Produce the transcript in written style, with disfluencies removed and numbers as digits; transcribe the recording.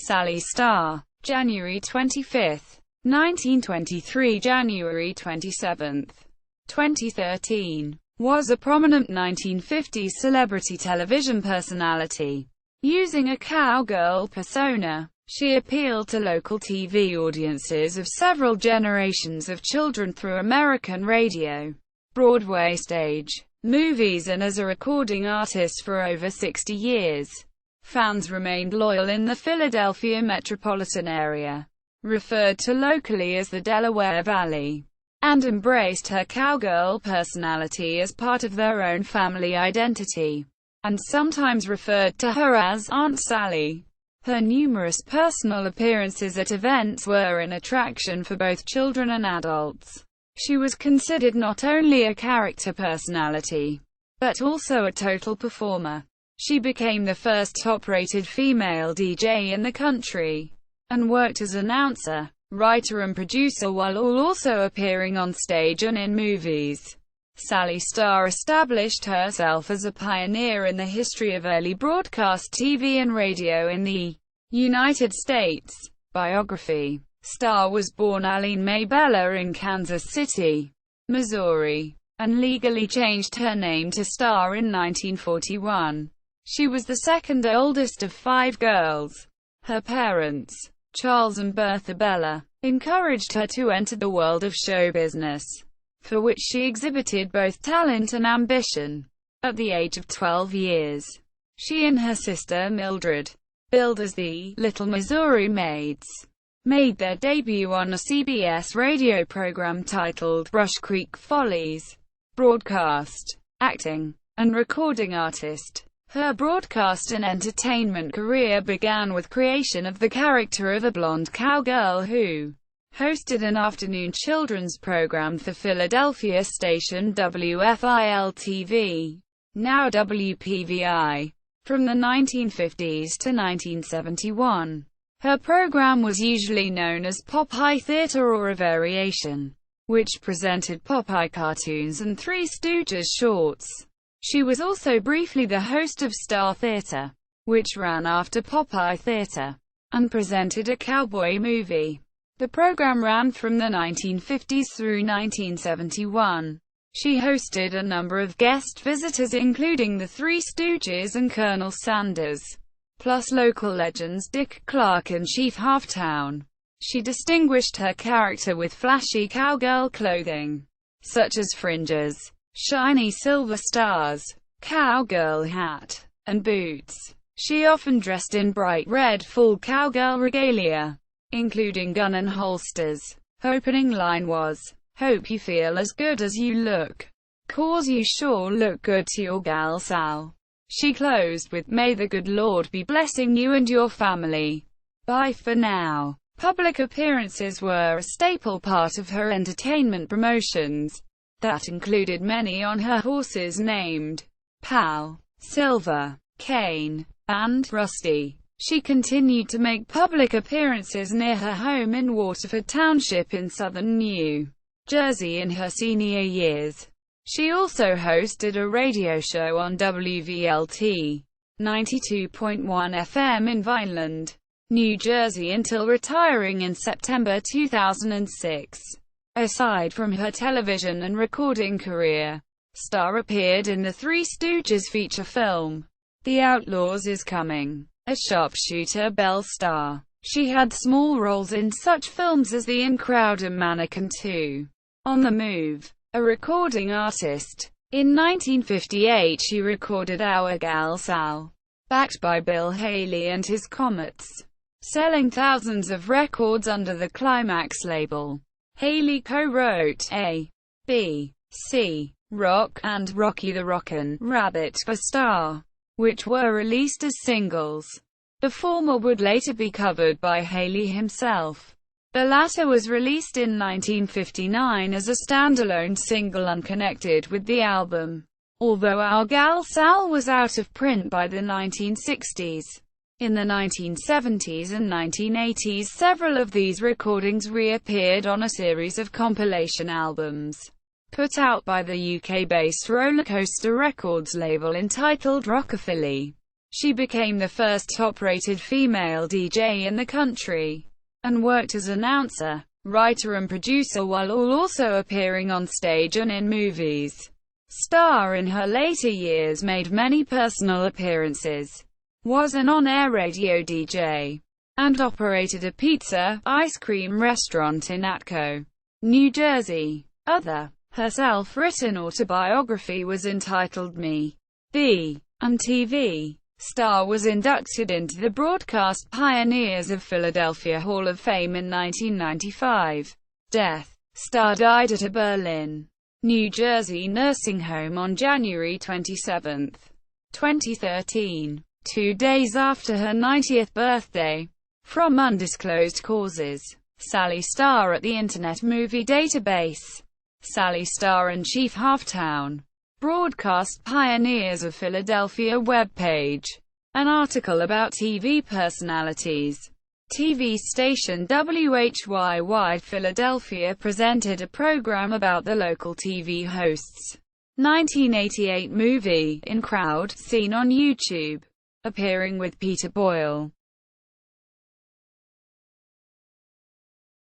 Sally Starr, January 25, 1923 – January 27, 2013, was a prominent 1950s celebrity television personality. Using a cowgirl persona, she appealed to local TV audiences of several generations of children through American radio, Broadway stage, movies and as a recording artist for over 60 years. Fans remained loyal in the Philadelphia metropolitan area, referred to locally as the Delaware Valley, and embraced her cowgirl personality as part of their own family identity, and sometimes referred to her as Aunt Sally. Her numerous personal appearances at events were an attraction for both children and adults. She was considered not only a character personality, but also a total performer. She became the first top-rated female DJ in the country, and worked as announcer, writer and producer while also appearing on stage and in movies. Sally Starr established herself as a pioneer in the history of early broadcast TV and radio in the United States. Biography. Starr was born Aline Mae Bella in Kansas City, Missouri, and legally changed her name to Starr in 1941. She was the second oldest of 5 girls. Her parents, Charles and Bertha Bella, encouraged her to enter the world of show business, for which she exhibited both talent and ambition. At the age of 12 years, she and her sister Mildred, billed as the Little Missouri Maids, made their debut on a CBS radio program titled Brush Creek Follies. Broadcast, acting, and recording artist. Her broadcast and entertainment career began with creation of the character of a blonde cowgirl who hosted an afternoon children's program for Philadelphia station WFIL-TV, now WPVI, from the 1950s to 1971. Her program was usually known as Popeye Theater or a variation, which presented Popeye cartoons and Three Stooges shorts. She was also briefly the host of Starr Theater, which ran after Popeye Theater, and presented a cowboy movie. The program ran from the 1950s through 1971. She hosted a number of guest visitors including the Three Stooges and Colonel Sanders, plus local legends Dick Clark and Chief Halftown. She distinguished her character with flashy cowgirl clothing, such as fringes, shiny silver stars, cowgirl hat, and boots. She often dressed in bright red full cowgirl regalia, including gun and holsters. Her opening line was, "Hope you feel as good as you look, 'cause you sure look good to your gal Sal." She closed with, "May the good Lord be blessing you and your family. Bye for now." Public appearances were a staple part of her entertainment promotions, that included many on her horses named Pal, Silver, Cane, and Rusty. She continued to make public appearances near her home in Waterford Township in southern New Jersey in her senior years. She also hosted a radio show on WVLT 92.1 FM in Vineland, New Jersey until retiring in September 2006. Aside from her television and recording career, Starr appeared in the Three Stooges feature film, The Outlaws Is Coming, as sharpshooter Belle Starr. She had small roles in such films as The In Crowd and Mannequin 2. On the Move, a recording artist. In 1958 she recorded Our Gal Sal, backed by Bill Haley and his Comets, selling thousands of records under the Climax label. Haley co-wrote A, B, C, Rock, and Rocky the Rockin' Rabbit for Starr, which were released as singles. The former would later be covered by Haley himself. The latter was released in 1959 as a standalone single unconnected with the album, although Our Gal Sal was out of print by the 1960s. In the 1970s and 1980s several of these recordings reappeared on a series of compilation albums, put out by the UK-based Rollercoaster Records label entitled Rockabilly. She became the first top-rated female DJ in the country, and worked as announcer, writer and producer while also appearing on stage and in movies. Starr in her later years made many personal appearances, was an on-air radio DJ, and operated a pizza, ice cream restaurant in Atco, New Jersey. Her self-written autobiography was entitled Me, The, and TV. Starr was inducted into the Broadcast Pioneers of Philadelphia Hall of Fame in 1995. Death. Starr died at a Berlin, New Jersey nursing home on January 27, 2013, 2 days after her 90th birthday, from undisclosed causes. Sally Starr at the Internet Movie Database. Sally Starr and Chief Halftown. Broadcast Pioneers of Philadelphia webpage. An article about TV personalities. TV station WHYY Philadelphia presented a program about the local TV hosts. 1988 movie, In Crowd, seen on YouTube. Appearing with Peter Boyle.